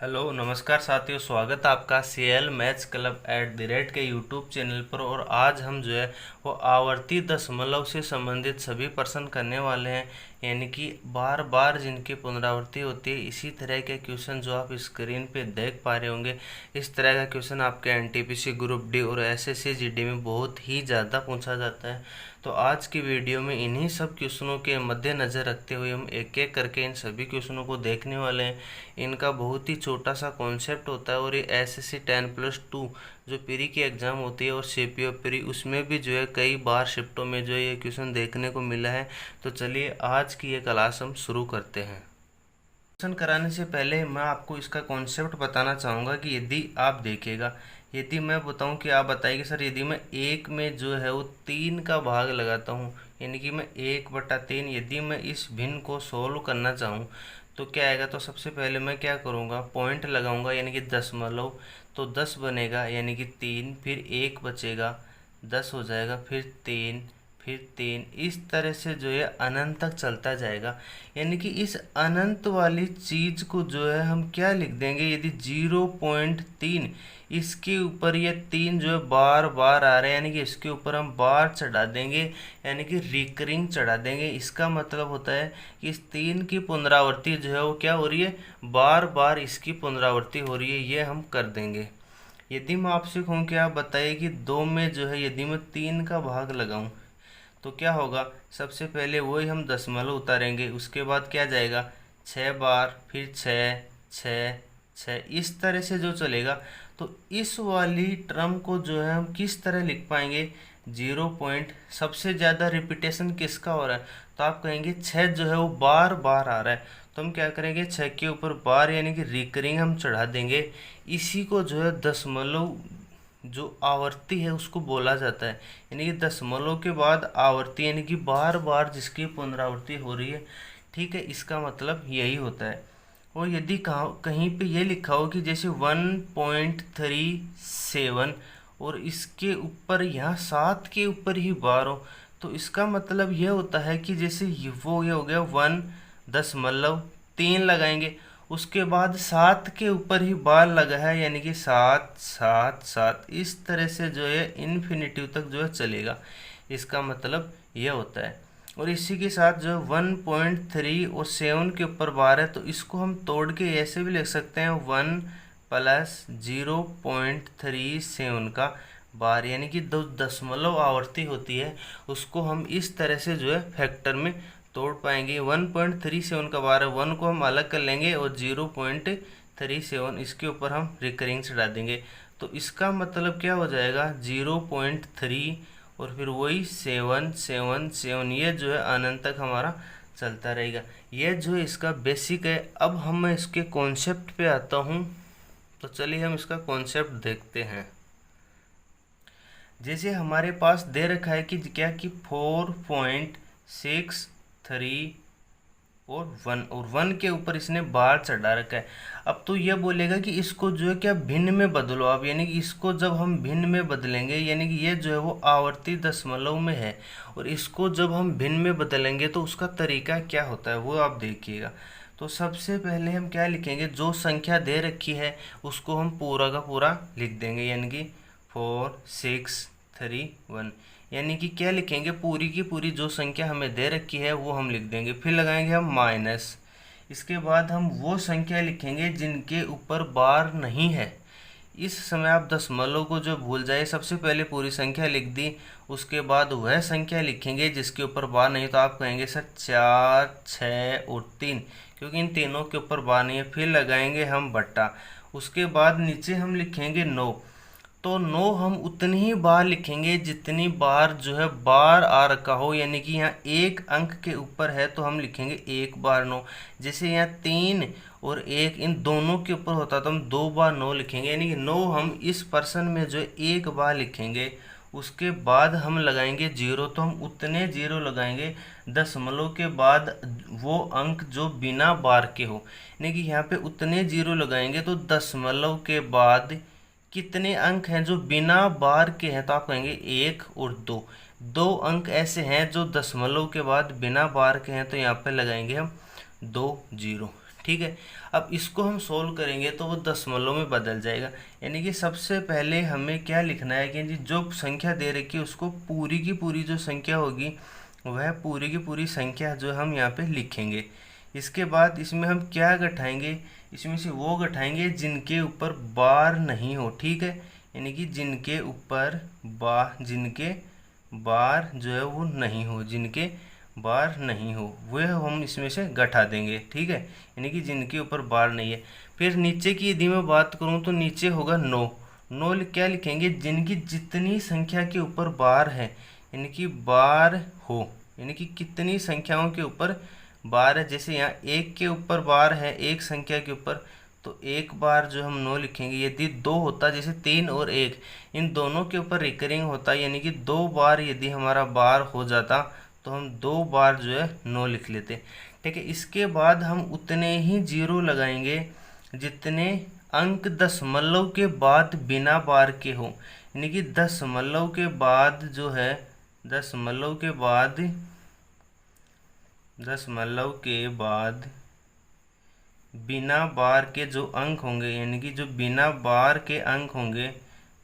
Hello नमस्कार साथियों, स्वागत है आपका सीएल मैथ्स क्लब @ के यूट्यूब चैनल पर। और आज हम जो है वो आवर्ती दशमलव से संबंधित सभी प्रश्न करने वाले हैं, यानी कि बार बार जिनकी पुनरावृत्ति होती है। इसी तरह के क्वेश्चन जो आप स्क्रीन पे देख पा रहे होंगे, इस तरह का क्वेश्चन आपके एनटीपीसी ग्रुप डी और एसएससी जीडी में बहुत ही ज़्यादा पूछा जाता है। तो आज की वीडियो में इन्हीं सब क्वेश्चनों के मद्देनज़र रखते हुए हम एक एक करके इन सभी क्वेश्चनों को देखने वाले हैं। इनका बहुत ही छोटा सा कॉन्सेप्ट होता है और ये एसएससी 10+2 जो प्री की एग्ज़ाम होती है और सीपीओ प्री, उसमें भी जो है कई बार शिफ्टों में जो है ये क्वेश्चन देखने को मिला है। तो चलिए आज की ये क्लास हम शुरू करते हैं। क्वेश्चन कराने से पहले मैं आपको इसका कॉन्सेप्ट बताना चाहूँगा कि यदि आप देखिएगा, यदि मैं बताऊं कि आप बताइए सर, यदि मैं एक में जो है वो 3 का भाग लगाता हूं, यानी कि मैं 1/3, यदि मैं इस भिन्न को सोल्व करना चाहूं तो क्या आएगा। तो सबसे पहले मैं क्या करूंगा, पॉइंट लगाऊंगा, यानी कि दशमलव। तो 10 बनेगा, यानी कि 3, फिर 1 बचेगा, 10 हो जाएगा, फिर 3, फिर 3। इस तरह से जो है अनंत तक चलता जाएगा। यानी कि इस अनंत वाली चीज़ को जो है हम क्या लिख देंगे, यदि 0.3 इसके ऊपर ये 3 जो है बार बार आ रहे हैं, यानी कि इसके ऊपर हम बार चढ़ा देंगे, यानी कि रिकरिंग चढ़ा देंगे। इसका मतलब होता है कि इस 3 की पुनरावृत्ति जो है वो क्या हो रही है, बार बार इसकी पुनरावृत्ति हो रही है, ये हम कर देंगे। यदि मैं आपसे कहूँ कि आप बताइए कि 2 में जो है यदि मैं 3 का भाग लगाऊं तो क्या होगा। सबसे पहले वही हम दशमलव उतारेंगे, उसके बाद क्या जाएगा 6 बार, फिर 6 6 6, इस तरह से जो चलेगा। तो इस वाली टर्म को जो है हम किस तरह लिख पाएंगे, 0 पॉइंट, सबसे ज़्यादा रिपीटेशन किसका हो रहा है, तो आप कहेंगे 6 जो है वो बार बार आ रहा है। तो हम क्या करेंगे, 6 के ऊपर बार यानी कि रिकरिंग हम चढ़ा देंगे। इसी को जो है दशमलव जो आवर्ती है उसको बोला जाता है, यानी कि दशमलव के बाद आवर्ती, यानी कि बार बार जिसकी पुनरावृत्ति हो रही है। ठीक है, इसका मतलब यही होता है। और यदि कहीं पे ये लिखा हो कि जैसे 1.37 और इसके ऊपर यहाँ 7 के ऊपर ही बार हो, तो इसका मतलब यह होता है कि जैसे ये हो गया 1.3 लगाएंगे, उसके बाद 7 के ऊपर ही बार लगा है, यानी कि 7 7 7, इस तरह से जो है इन्फिनिटिव तक जो है चलेगा। इसका मतलब यह होता है। और इसी के साथ जो 1.3 और 7 के ऊपर बार है, तो इसको हम तोड़ के ऐसे भी लिख सकते हैं 1 + 0.37 का बार, यानी कि दो दशमलव आवर्ती होती है उसको हम इस तरह से जो है फैक्टर में तोड़ पाएंगे। 1.37 का बार है, 1 को हम अलग कर लेंगे और 0.37 इसके ऊपर हम रिकरिंग चढ़ा देंगे। तो इसका मतलब क्या हो जाएगा, 0.3 और फिर वही 7 7 7, ये जो है अनंत तक हमारा चलता रहेगा। ये जो है इसका बेसिक है। अब हम इसके कॉन्सेप्ट पे आता हूँ, तो चलिए हम इसका कॉन्सेप्ट देखते हैं। जैसे हमारे पास दे रखा है कि क्या कि 4.63 और 1 के ऊपर इसने बार चढ़ा रखा है। अब तो यह बोलेगा कि इसको जो है क्या भिन्न में बदलो आप, यानी कि इसको जब हम भिन्न में बदलेंगे, यानी कि ये जो है वो आवर्ती दशमलव में है, और इसको जब हम भिन्न में बदलेंगे तो उसका तरीका क्या होता है वो आप देखिएगा। तो सबसे पहले हम क्या लिखेंगे, जो संख्या दे रखी है उसको हम पूरा का पूरा लिख देंगे, यानी कि 4.631, यानी कि क्या लिखेंगे, पूरी की पूरी जो संख्या हमें दे रखी है वो हम लिख देंगे। फिर लगाएंगे हम माइनस, इसके बाद हम वो संख्या लिखेंगे जिनके ऊपर बार नहीं है। इस समय आप दशमलव को जो भूल जाए, सबसे पहले पूरी संख्या लिख दी, उसके बाद वह संख्या लिखेंगे जिसके ऊपर बार नहीं। तो आप कहेंगे सर 4 6 और 3, क्योंकि इन तीनों के ऊपर बार नहीं है। फिर लगाएंगे हम बट्टा, उसके बाद नीचे हम लिखेंगे 9। तो 9 हम उतनी ही बार लिखेंगे जितनी बार जो है बार आ रखा हो, यानी कि यहाँ 1 अंक के ऊपर है तो हम लिखेंगे 1 बार 9। जैसे यहाँ 3 और 1 इन दोनों के ऊपर होता तो हम 2 बार 9 लिखेंगे, यानी कि 9 हम इस पर्सन में जो है 1 बार लिखेंगे। उसके बाद हम लगाएंगे 0, तो हम उतने 0 लगाएंगे दशमलव के बाद वो अंक जो बिना बार के हो, यानी कि यहाँ पे उतने 0 लगाएंगे। तो दशमलव के बाद कितने अंक हैं जो बिना बार के हैं, तो आप कहेंगे 1 और 2। 2 अंक ऐसे हैं जो दशमलव के बाद बिना बार के हैं, तो यहाँ पे लगाएंगे हम 2 0। ठीक है। अब इसको हम सोल्व करेंगे तो वो दशमलव में बदल जाएगा। यानी कि सबसे पहले हमें क्या लिखना है कि जो संख्या दे रखी है उसको पूरी की पूरी जो संख्या होगी वह पूरी की पूरी संख्या जो हम यहाँ पे लिखेंगे। इसके बाद इसमें हम क्या घटाएंगे, इसमें से वो घटाएंगे जिनके ऊपर बार नहीं हो, ठीक है। यानी कि जिनके बार जो है वो नहीं हो, जिनके बार नहीं हो वह हम इसमें से घटा देंगे, ठीक है। यानी कि जिनके ऊपर बार नहीं है। फिर नीचे की यदि मैं बात करूं तो नीचे होगा 9। क्या लिखेंगे, जिनकी जितनी संख्या के ऊपर बार है, यानी कि बार हो, यानी कि कितनी संख्याओं के ऊपर बार है। जैसे यहाँ 1 के ऊपर बार है, एक संख्या के ऊपर, तो एक बार जो हम 9 लिखेंगे। यदि 2 होता, जैसे 3 और 1 इन दोनों के ऊपर रिकरिंग होता, यानी कि 2 बार यदि हमारा बार हो जाता तो हम 2 बार जो है 9 लिख लेते, ठीक है। इसके बाद हम उतने ही जीरो लगाएंगे जितने अंक दशमलव के बाद बिना बार के हो। यानी कि दशमलव के बाद जो है, दशमलव के बाद बिना बार के जो अंक होंगे, यानी कि जो बिना बार के अंक होंगे,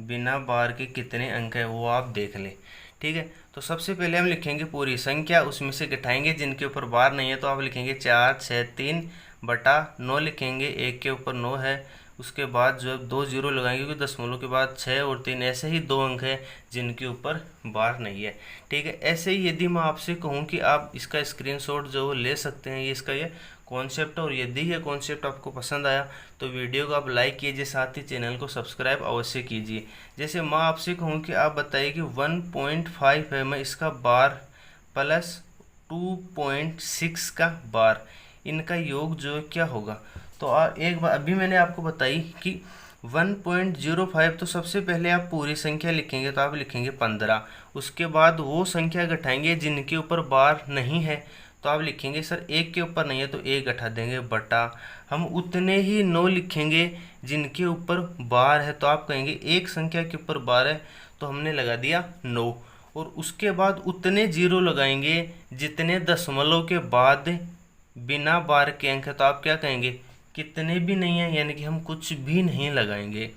बिना बार के कितने अंक है वो आप देख लें, ठीक है। तो सबसे पहले हम लिखेंगे पूरी संख्या, उसमें से घटाएंगे जिनके ऊपर बार नहीं है। तो आप लिखेंगे 4 6 3 बटा 9 लिखेंगे, 1 के ऊपर 9 है। उसके बाद जो है 2 जीरो लगाएंगे क्योंकि दशमलव के बाद 6 और 3 ऐसे ही 2 अंक है जिनके ऊपर बार नहीं है, ठीक है। ऐसे ही यदि मैं आपसे कहूँ कि आप इसका स्क्रीनशॉट जो ले सकते हैं, ये इसका ये कॉन्सेप्ट। और यदि ये कॉन्सेप्ट आपको पसंद आया तो वीडियो को आप लाइक कीजिए, साथ ही चैनल को सब्सक्राइब अवश्य कीजिए। जैसे मैं आपसे कहूँ कि आप बताइए कि 1.5 है, मैं इसका बार प्लस 2.6 का बार, इनका योग जो है क्या होगा। तो एक बार अभी मैंने आपको बताई कि 1.05, तो सबसे पहले आप पूरी संख्या लिखेंगे तो आप लिखेंगे 15। उसके बाद वो संख्या घटाएंगे जिनके ऊपर बार नहीं है, तो आप लिखेंगे सर 1 के ऊपर नहीं है तो 1 घटा देंगे बटा, हम उतने ही 9 लिखेंगे जिनके ऊपर बार है। तो आप कहेंगे एक संख्या के ऊपर बार है तो हमने लगा दिया 9, और उसके बाद उतने जीरो लगाएंगे जितने दशमलव के बाद बिना बार के अंक है। तो आप क्या कहेंगे, कितने भी नहीं है, यानी कि हम कुछ भी नहीं लगाएंगे।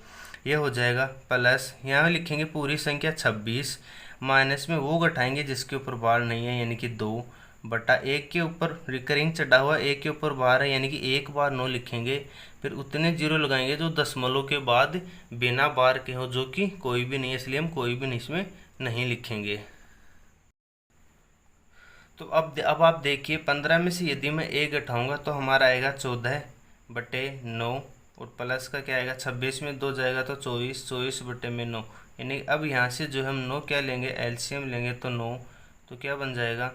ये हो जाएगा प्लस, यहाँ लिखेंगे पूरी संख्या 26, माइनस में वो घटाएंगे जिसके ऊपर बार नहीं है, यानी कि 2 बटा 1 के ऊपर रिकरिंग चढ़ा हुआ 1 के ऊपर बार है, यानी कि 1 बार 9 लिखेंगे। फिर उतने जीरो लगाएंगे जो दशमलव के बाद बिना बार के हो, जो कि कोई भी नहीं है, इसलिए हम कोई भी नहीं इसमें नहीं लिखेंगे। तो अब आप देखिए 15 में से यदि मैं 1 घटाऊंगा तो हमारा आएगा 14 बटे 9, और प्लस का क्या आएगा 26 में 2 जाएगा तो 24 बटे में 9। यानी अब यहाँ से जो हम 9 क्या लेंगे, एलसीएम लेंगे तो 9, तो क्या बन जाएगा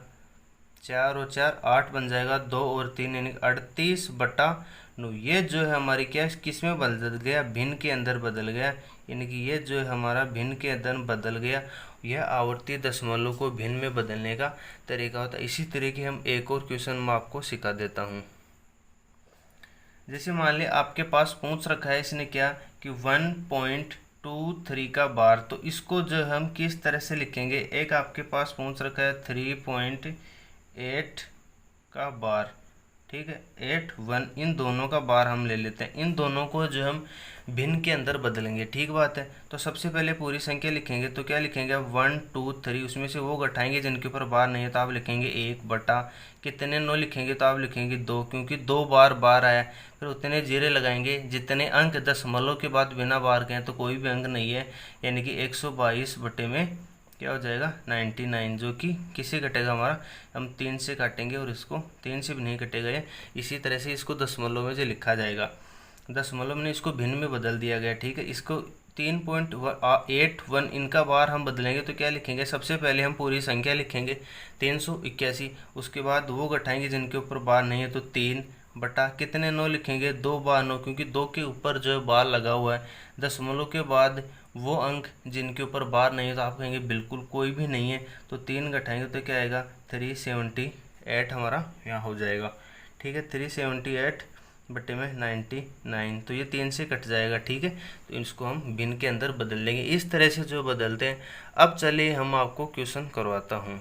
4 और 4 8 बन जाएगा, 2 और 3 यानी 38 बटा 9। ये जो है हमारी क्या किस में बदल गया, भिन्न के अंदर बदल गया, यानी कि ये जो है हमारा भिन्न के अंदर बदल गया। यह आवर्ती दशमलव को भिन्न में बदलने का तरीका होता है। इसी तरीके हम एक और क्वेश्चन मैं आपको सिखा देता हूँ। जैसे मान लिया आपके पास पूछ रखा है इसने क्या कि 1.23 का बार, तो इसको जो हम किस तरह से लिखेंगे। एक आपके पास पूछ रखा है 3.8 का बार, ठीक है, 8 1, इन दोनों का बार हम ले लेते हैं। इन दोनों को जो हम भिन्न के अंदर बदलेंगे, ठीक बात है। तो सबसे पहले पूरी संख्या लिखेंगे तो क्या लिखेंगे 1 2 3, उसमें से वो घटाएंगे जिनके ऊपर बार नहीं है, तो आप लिखेंगे 1 बटा कितने 9 लिखेंगे तो आप लिखेंगे 2, क्योंकि 2 बार आया। फिर उतने जीरे लगाएंगे जितने अंक दशमलव के बाद बिना बार के हैं, तो कोई भी अंक नहीं है, यानी कि 122 बटे में क्या हो जाएगा 99, जो कि किसे कटेगा हमारा, हम 3 से काटेंगे और इसको 3 से भी नहीं कटेगा ये। इसी तरह से इसको दशमलव में जो लिखा जाएगा, दशमलव में इसको भिन्न में बदल दिया गया, ठीक है। इसको 3.81 इनका बार हम बदलेंगे तो क्या लिखेंगे, सबसे पहले हम पूरी संख्या लिखेंगे 381, उसके बाद वो घटाएंगे जिनके ऊपर बार नहीं है, तो 3 बटा कितने 9 लिखेंगे 2 बार 9, क्योंकि 2 के ऊपर जो है बार लगा हुआ है। दशमलव के बाद वो अंक जिनके ऊपर बार नहीं है, तो आप कहेंगे बिल्कुल कोई भी नहीं है, तो 3 घटाएंगे तो क्या आएगा 378 हमारा यहाँ हो जाएगा, ठीक है। 378 बटे में 99, तो ये 3 से कट जाएगा, ठीक है। तो इसको हम भिन्न के अंदर बदल लेंगे, इस तरह से जो बदलते हैं। अब चलिए हम आपको क्वेश्चन करवाता हूँ।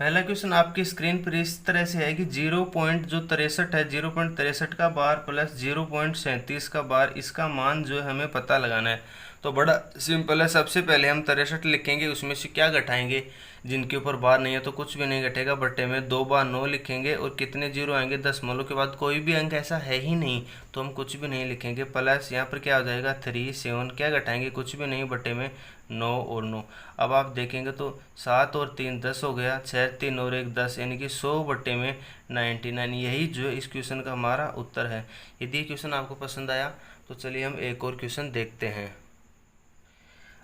पहला क्वेश्चन आपकी स्क्रीन पर इस तरह से है कि 0.63 है, 0.63 का बार प्लस 0.37 का बार, इसका मान जो है हमें पता लगाना है। तो बड़ा सिंपल है। सबसे पहले हम 63 लिखेंगे, उसमें से क्या घटाएंगे, जिनके ऊपर बार नहीं है तो कुछ भी नहीं घटेगा, बट्टे में 2 बार 9 लिखेंगे और कितने जीरो आएंगे, दशमलव के बाद कोई भी अंक ऐसा है ही नहीं तो हम कुछ भी नहीं लिखेंगे, प्लस यहाँ पर क्या हो जाएगा 3 7, क्या घटाएंगे, कुछ भी नहीं, बट्टे में 9 और 9। अब आप देखेंगे तो 7 और 3 10 हो गया, 6 3 और 1 10, यानी कि 100 बट्टे में 99। यही जो है इस क्वेश्चन का हमारा उत्तर है। यदि क्वेश्चन आपको पसंद आया तो चलिए हम एक और क्वेश्चन देखते हैं।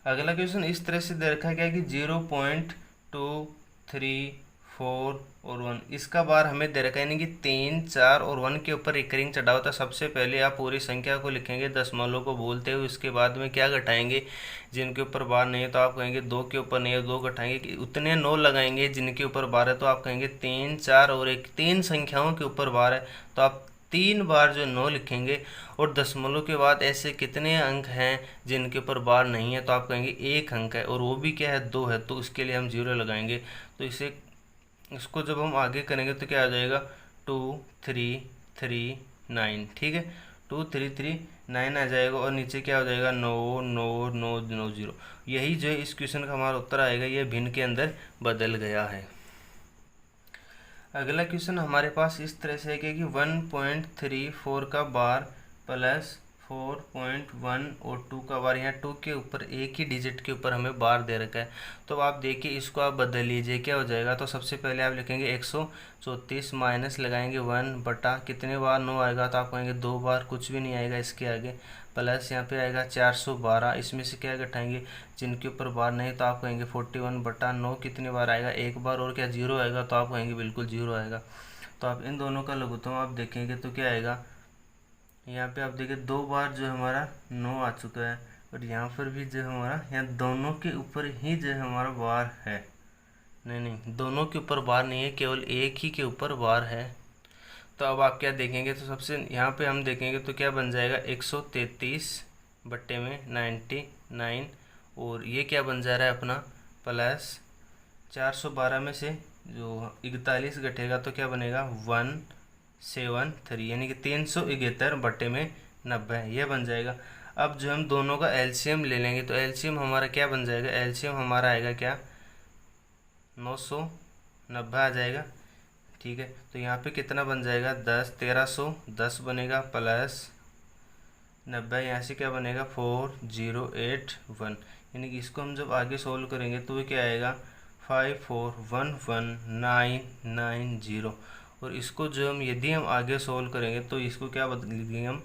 अगला क्वेश्चन इस तरह से दे रखा है क्या कि 0.234 और 1, इसका बार हमें दे रखा है, यानी कि 3 4 और 1 के ऊपर रिकरिंग चढ़ा होता है। सबसे पहले आप पूरी संख्या को लिखेंगे दशमलव को बोलते हुए, उसके बाद में क्या घटाएंगे, जिनके ऊपर बार नहीं है तो आप कहेंगे 2 के ऊपर नहीं है 2 घटाएंगे, कि उतने 9 लगाएंगे जिनके ऊपर बार है तो आप कहेंगे 3 4 और 1, 3 संख्याओं के ऊपर बार है तो आप 3 बार जो 9 लिखेंगे। और दशमलव के बाद ऐसे कितने अंक हैं जिनके ऊपर बार नहीं है तो आप कहेंगे 1 अंक है, और वो भी क्या है 2 है, तो उसके लिए हम 0 लगाएंगे। तो इसको जब हम आगे करेंगे तो क्या आ जाएगा 2339, ठीक है 2339 आ जाएगा, और नीचे क्या हो जाएगा 9 9 9 9 0। यही जो है इस क्वेश्चन का हमारा उत्तर आएगा, ये भिन्न के अंदर बदल गया है। अगला क्वेश्चन हमारे पास इस तरह से है कि 1.34 का बार प्लस 4.1 और 2 का बार, यहाँ 2 के ऊपर एक ही डिजिट के ऊपर हमें बार दे रखा है। तो आप देखिए इसको आप बदल लीजिए, क्या हो जाएगा, तो सबसे पहले आप लिखेंगे 134 माइनस लगाएंगे 1 बटा कितने बार 9 आएगा, तो आप कहेंगे 2 बार, कुछ भी नहीं आएगा इसके आगे, प्लस यहाँ पे आएगा 412, इसमें से क्या घटाएंगे, जिनके ऊपर बार नहीं तो आप कहेंगे 41 बटा 9 कितने बार आएगा, एक बार, और क्या 0 आएगा, तो आप कहेंगे बिल्कुल 0 आएगा। तो आप इन दोनों का लघुत्तम आप देखेंगे तो क्या आएगा, यहाँ पे आप देखिए 2 बार जो हमारा 9 आ चुका है, और यहाँ पर भी जो हमारा यहाँ दोनों के ऊपर ही जो हमारा बार है, नहीं दोनों के ऊपर बार नहीं है, केवल एक ही के ऊपर बार है। तो अब आप क्या देखेंगे, तो सबसे यहाँ पे हम देखेंगे तो क्या बन जाएगा 133 बट्टे में 99, और ये क्या बन जा रहा है अपना प्लस 412 में से जो 41 घटेगा तो क्या बनेगा 173, यानी कि 371 बट्टे में 90, ये बन जाएगा। अब जो हम दोनों का एलसीएम ले लेंगे तो एलसीएम हमारा क्या बन जाएगा, एलसीएम हमारा आएगा क्या 990 आ जाएगा, ठीक है। तो यहाँ पे कितना बन जाएगा 10, 1310 बनेगा, प्लस 90, यहाँ से क्या बनेगा 4081, यानी कि इसको हम जब आगे सोल्व करेंगे तो ये क्या आएगा 5411990। और इसको जो हम यदि हम आगे सोल्व करेंगे तो इसको क्या बदलेंगे हम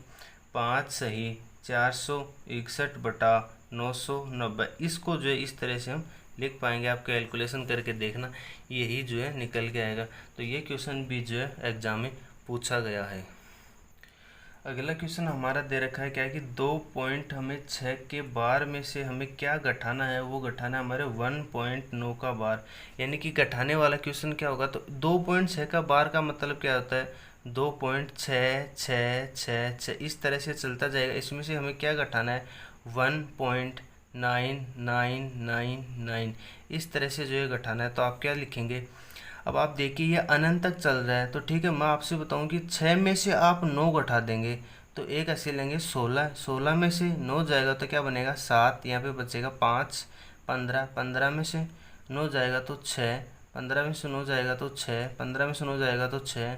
5 सही 461 बटा 990, इसको जो है इस तरह से हम लिख पाएंगे। आप कैलकुलेशन करके देखना, यही जो है निकल के आएगा। तो ये क्वेश्चन भी जो है एग्जाम में पूछा गया है। अगला क्वेश्चन हमारा दे रखा है क्या है कि 2.6 के बार में से हमें क्या घटाना है, वो घटाना है हमारे 1.9 का बार, यानी कि घटाने वाला क्वेश्चन क्या होगा, तो 2.6 का बार का मतलब क्या होता है 2.66666 इस तरह से चलता जाएगा। इसमें से हमें क्या घटाना है 1.9999, इस तरह से जो है घटाना है। तो आप क्या लिखेंगे, अब आप देखिए ये अनंत तक चल रहा है, तो ठीक है मैं आपसे बताऊं कि 6 में से आप 9 घटा देंगे तो एक ऐसे लेंगे 16, 16 में से 9 जाएगा तो क्या बनेगा 7, यहाँ पे बचेगा 5, 15, 15 में से 9 जाएगा तो 6, 15 में से 9 जाएगा तो 6, 15 में से 9 जाएगा तो 6,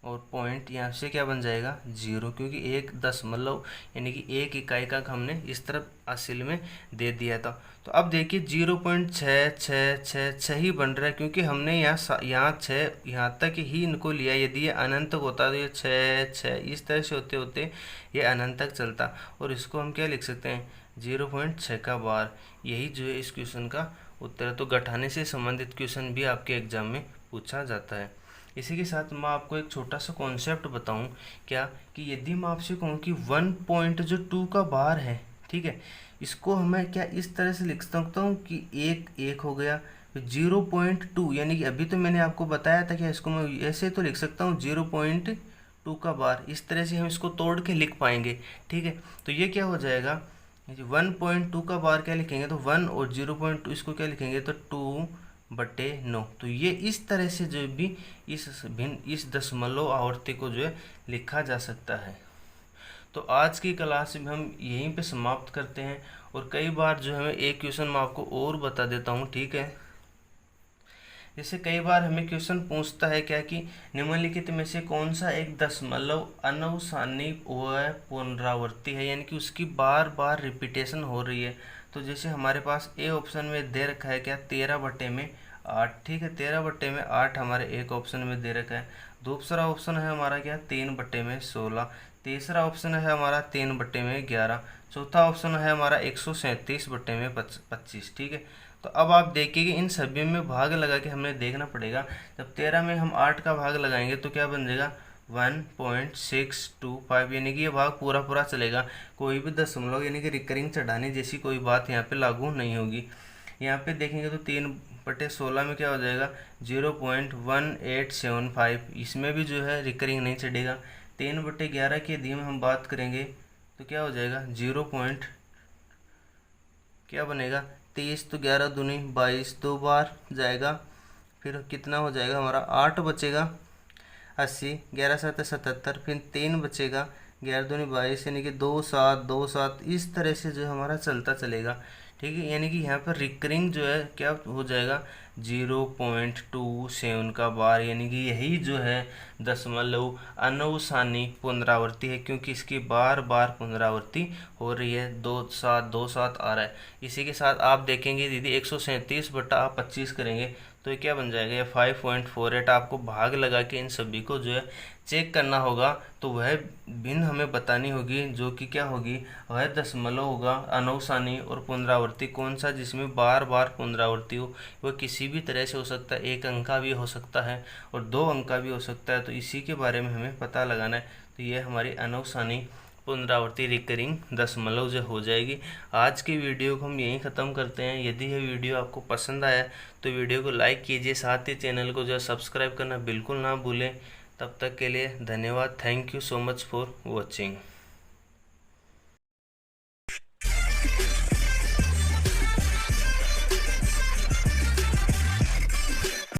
और पॉइंट यहाँ से क्या बन जाएगा 0, क्योंकि एक दशमलव यानी कि एक इकाई का हमने इस तरफ असल में दे दिया था। तो अब देखिए 0.66666 ही बन रहा है, क्योंकि हमने यहाँ 6 यहाँ तक ही इनको लिया। यदि ये अनंत तक होता तो ये 6 इस तरह से होते होते ये अनंत तक चलता, और इसको हम क्या लिख सकते हैं 0.6 का बार। यही जो है इस क्वेश्चन का उत्तर है। तो घटाने से संबंधित क्वेश्चन भी आपके एग्जाम में पूछा जाता है। इसी के साथ मैं आपको एक छोटा सा कॉन्सेप्ट बताऊं क्या, कि यदि मैं आपसे कहूं कि 1.2 का बार है, ठीक है, इसको हमें क्या इस तरह से लिख सकता हूं कि एक हो गया 0.2, यानी कि अभी तो मैंने आपको बताया था कि इसको मैं ऐसे तो लिख सकता हूँ 0.2 का बार, इस तरह से हम इसको तोड़ के लिख पाएंगे, ठीक है। तो ये क्या हो जाएगा 1.2 का बार क्या लिखेंगे तो 1, और 0.2 इसको क्या लिखेंगे तो 2 9। तो ये इस तरह से जो भी इस दशमलव आवर्ती को जो है लिखा जा सकता है। तो आज की क्लास में हम यहीं पे समाप्त करते हैं, और कई बार जो है एक क्वेश्चन मैं आपको और बता देता हूँ, ठीक है। जैसे कई बार हमें क्वेश्चन पूछता है क्या कि निम्नलिखित में से कौन सा एक दशमलव अनवसानी व पुनरावृत्ति है, यानी कि उसकी बार बार रिपीटेशन हो रही है। तो जैसे हमारे पास ए ऑप्शन में दे रखा है क्या 13/8, ठीक है। 13/8 हमारे एक ऑप्शन में दे रखा है। दूसरा ऑप्शन है हमारा क्या 3/16। तीसरा ऑप्शन है हमारा 3/11। चौथा ऑप्शन है हमारा 137/25, ठीक है। तो अब आप देखिए इन सभी में भाग लगा के हमें देखना पड़ेगा। जब 13 में हम 8 का भाग लगाएंगे तो क्या बन जाएगा 1.625, यानी कि ये भाग पूरा पूरा चलेगा। कोई भी दशमलव यानी कि रिकरिंग चढ़ाने जैसी कोई बात यहाँ पे लागू नहीं होगी। यहाँ पे देखेंगे तो 3/16 में क्या हो जाएगा 0.1875, इसमें भी जो है रिकरिंग नहीं चढ़ेगा। 3/11 की यदि हम बात करेंगे तो क्या हो जाएगा 0. क्या बनेगा 23, तो 11 दूनी 22, 2 बार जाएगा, फिर कितना हो जाएगा हमारा 8 बचेगा 80, 11 7 77, फिर 3 बचेगा 11 दूनी 22, यानी कि 2 7 2 7, इस तरह से जो हमारा चलता चलेगा, ठीक है। यानी कि यहाँ पर रिकरिंग जो है क्या हो जाएगा 0.27 का बार, यानी कि यही जो है दशमलव अनवसानी पुनरावृत्ति है, क्योंकि इसकी बार बार पुनरावृत्ति हो रही है। 2 7 2 7 आ रहा है। इसी के साथ आप देखेंगे दीदी 137/25 करेंगे तो ये क्या बन जाएगा, ये 5.48। आपको भाग लगा के इन सभी को जो है चेक करना होगा, तो वह भिन्न हमें बतानी होगी, जो कि क्या होगी वह दशमलव होगा अनवसानी और पुनरावृत्ति कौन सा जिसमें बार बार पुनरावृत्ति हो। वह किसी भी तरह से हो सकता है, 1 अंक का भी हो सकता है और 2 अंक का भी हो सकता है। तो इसी के बारे में हमें पता लगाना है। तो ये हमारी अनवसानी पुनरावृत्ति रिकरिंग दशमलव जो हो जाएगी। आज की वीडियो को हम यहीं ख़त्म करते हैं। यदि यह वीडियो आपको पसंद आया तो वीडियो को लाइक कीजिए, साथ ही चैनल को जो है सब्सक्राइब करना बिल्कुल ना भूलें। तब तक के लिए धन्यवाद। Thank you so much for watching.